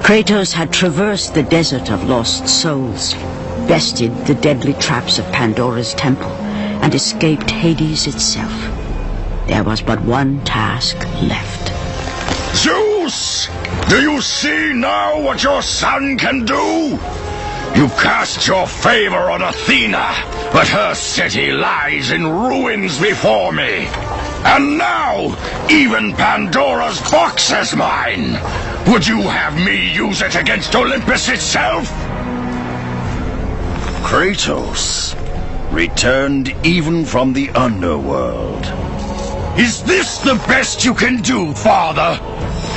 Kratos had traversed the desert of lost souls, bested the deadly traps of Pandora's temple, and escaped Hades itself. There was but one task left. Zeus! Do you see now what your son can do? You cast your favor on Athena, but her city lies in ruins before me. And now, even Pandora's box is mine. Would you have me use it against Olympus itself? Kratos, returned even from the underworld. Is this the best you can do, Father?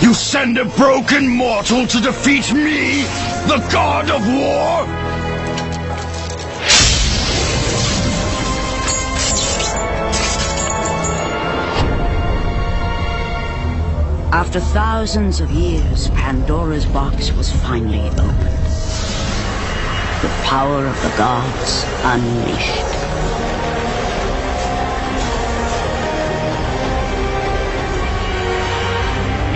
You send a broken mortal to defeat me, the god of war? After thousands of years, Pandora's box was finally opened. The power of the gods unleashed.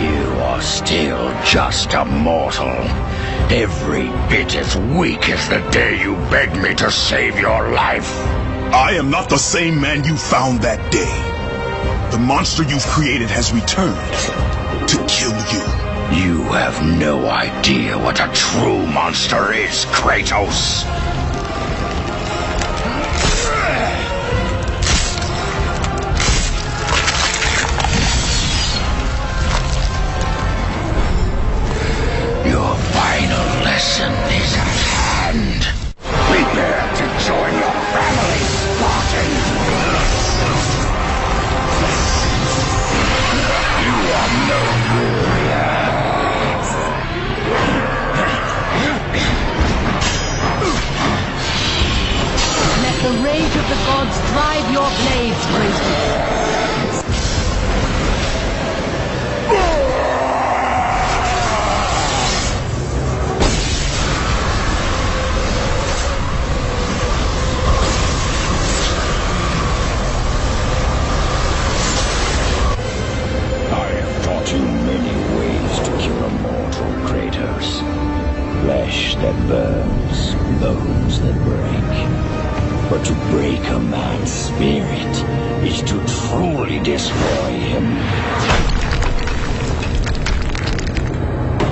You are still just a mortal. Every bit as weak as the day you begged me to save your life. I am not the same man you found that day. The monster you've created has returned to kill you. You have no idea what a true monster is, Kratos. Your final lesson is at hand. Prepare to join your family, Spartan. You are no warrior. Let the rage of the gods drive your blades, Kratos. Flesh that burns, bones that break. But to break a man's spirit is to truly destroy him.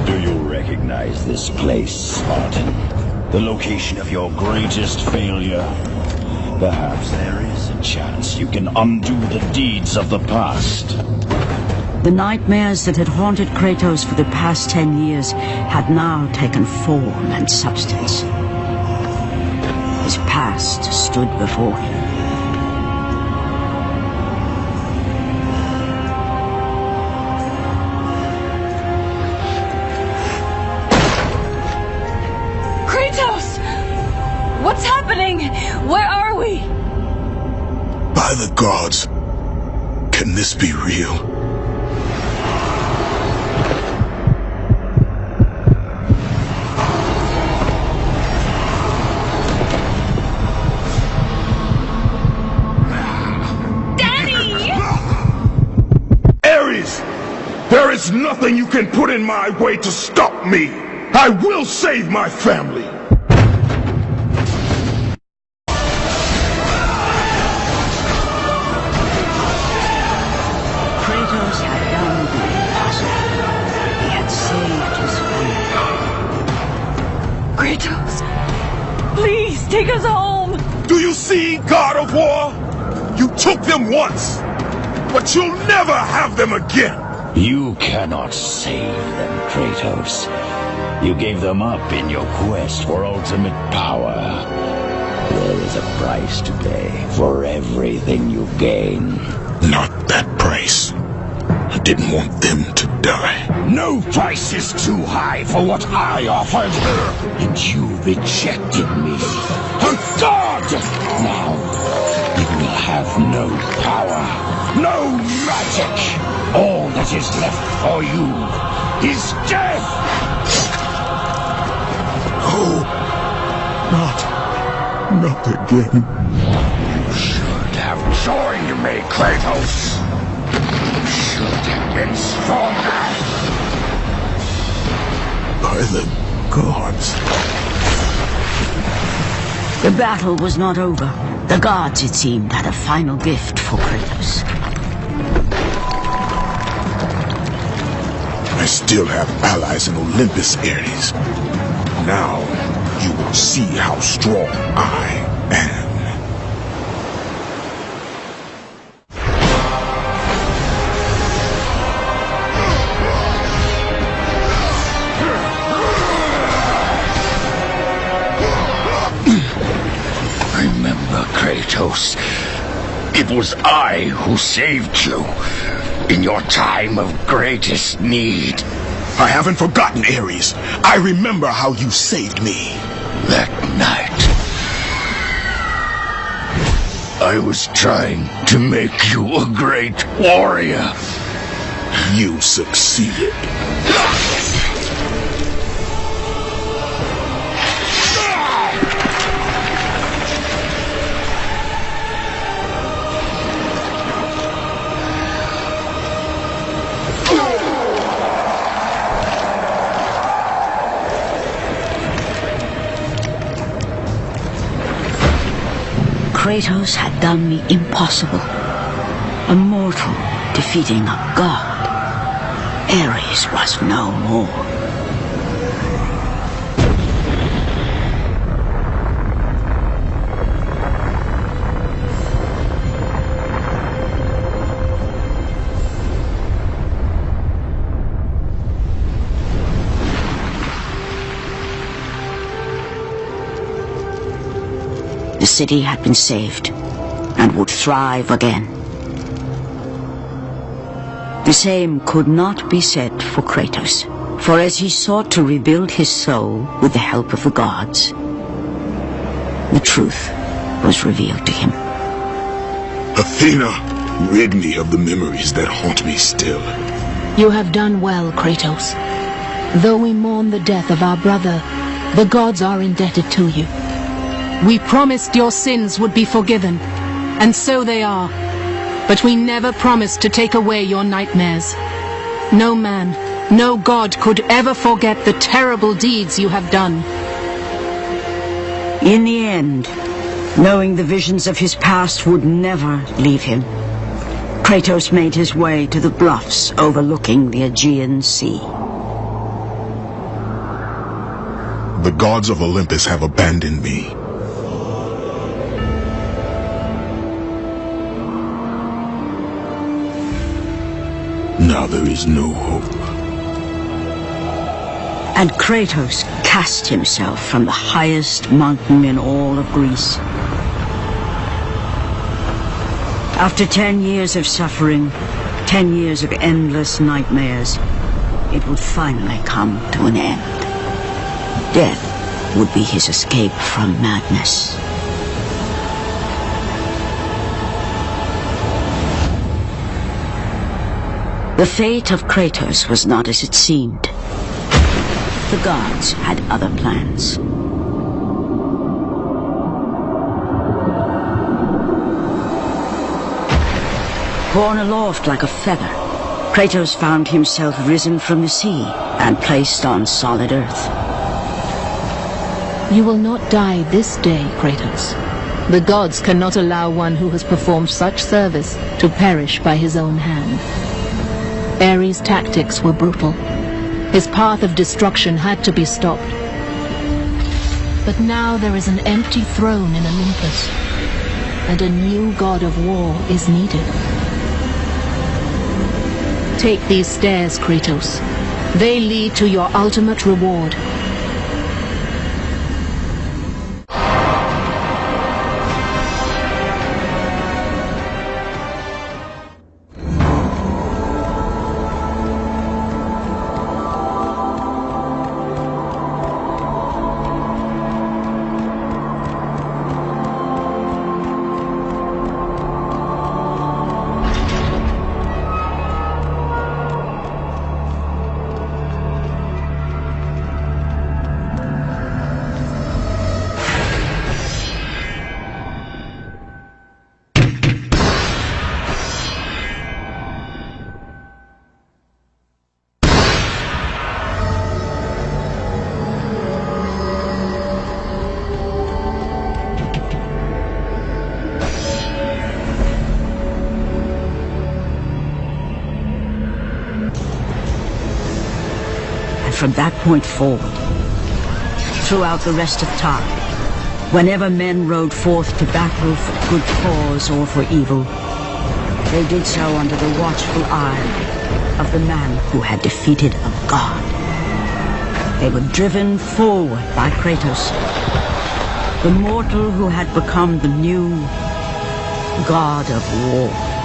Do you recognize this place, Spartan? The location of your greatest failure? Perhaps there is a chance you can undo the deeds of the past. The nightmares that had haunted Kratos for the past 10 years had now taken form and substance. His past stood before him. Kratos! What's happening? Where are we? By the gods, can this be real? There is nothing you can put in my way to stop me. I will save my family. Kratos had done the impossible. He had saved his family. Kratos, please take us home. Do you see, God of War? You took them once, but you'll never have them again. You cannot save them, Kratos. You gave them up in your quest for ultimate power. There is a price to pay for everything you gain. Not that price. I didn't want them to die. No price is too high for what I offered. And you rejected me. A god! Now, you will have no power, no magic. All that is left for you is death! Oh, not again. You should have joined me, Kratos. You should have been stronger. by the gods. The battle was not over. The gods, it seemed, had a final gift for Kratos. I still have allies in Olympus, Ares. Now, you will see how strong I am. Remember, Kratos, it was I who saved you in your time of greatest need. I haven't forgotten, Ares. I remember how you saved me. That night, I was trying to make you a great warrior. You succeeded. Kratos had done the impossible. A mortal defeating a god. Ares was no more. The city had been saved and would thrive again. The same could not be said for Kratos, for as he sought to rebuild his soul with the help of the gods, the truth was revealed to him. Athena, rid me of the memories that haunt me still. You have done well, Kratos. Though we mourn the death of our brother, the gods are indebted to you. We promised your sins would be forgiven, and so they are. But we never promised to take away your nightmares. No man, no god could ever forget the terrible deeds you have done. In the end, knowing the visions of his past would never leave him, Kratos made his way to the bluffs overlooking the Aegean Sea. The gods of Olympus have abandoned me. Now there is no hope. And Kratos cast himself from the highest mountain in all of Greece. After 10 years of suffering, 10 years of endless nightmares, it would finally come to an end. Death would be his escape from madness. The fate of Kratos was not as it seemed. The gods had other plans. Borne aloft like a feather, Kratos found himself risen from the sea and placed on solid earth. You will not die this day, Kratos. The gods cannot allow one who has performed such service to perish by his own hand. Ares' tactics were brutal. His path of destruction had to be stopped. But now there is an empty throne in Olympus, and a new god of war is needed. Take these stairs, Kratos. They lead to your ultimate reward. from that point forward, throughout the rest of time, whenever men rode forth to battle for good cause or for evil, they did so under the watchful eye of the man who had defeated a god. They were driven forward by Kratos, the mortal who had become the new god of war.